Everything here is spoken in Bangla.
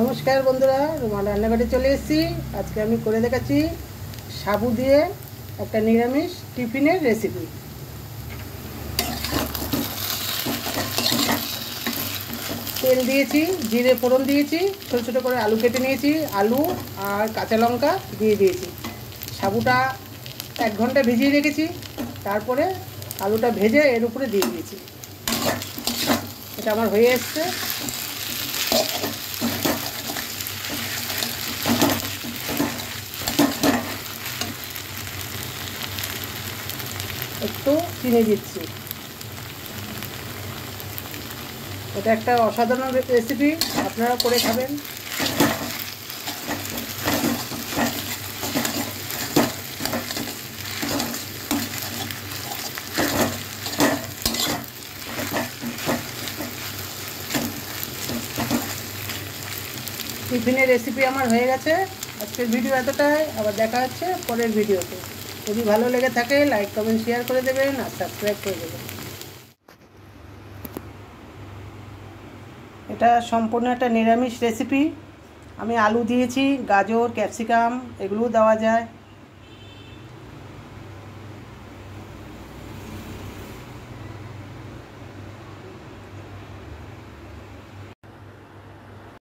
নমস্কার বন্ধুরা, রুমাল রান্নাঘরে চলে এসেছি। আজকে আমি করে দেখাচ্ছি সাবু দিয়ে একটা নিরামিষ টিফিনের রেসিপি। তেল দিয়েছি, জিরে ফোড়ন দিয়েছি, ছোটো ছোটো করে আলু কেটে নিয়েছি, আলু আর কাঁচা লঙ্কা দিয়ে দিয়েছি। সাবুটা 1 ঘন্টা ভিজিয়ে রেখেছি, তারপরে আলুটা ভেজে এর উপরে দিয়ে দিয়েছি। এটা আমার হয়ে এসছে। একটু চিনি দিচ্ছি। এটা একটা অসাধারণ রেসিপি, আপনারা করে খাবেন। টিফিনের রেসিপি আমার হয়ে গেছে। আজকের ভিডিও এতটাই, আবার দেখা হচ্ছে পরের ভিডিওতে। যদি ভালো লেগে থাকে লাইক কমেন্ট শেয়ার করে দেবেন আর সাবস্ক্রাইব করে দেবেন। এটা সম্পূর্ণ একটা নিরামিষ রেসিপি। আমি আলু দিয়েছি, গাজর, ক্যাপসিকাম এগুলোও দেওয়া যায়।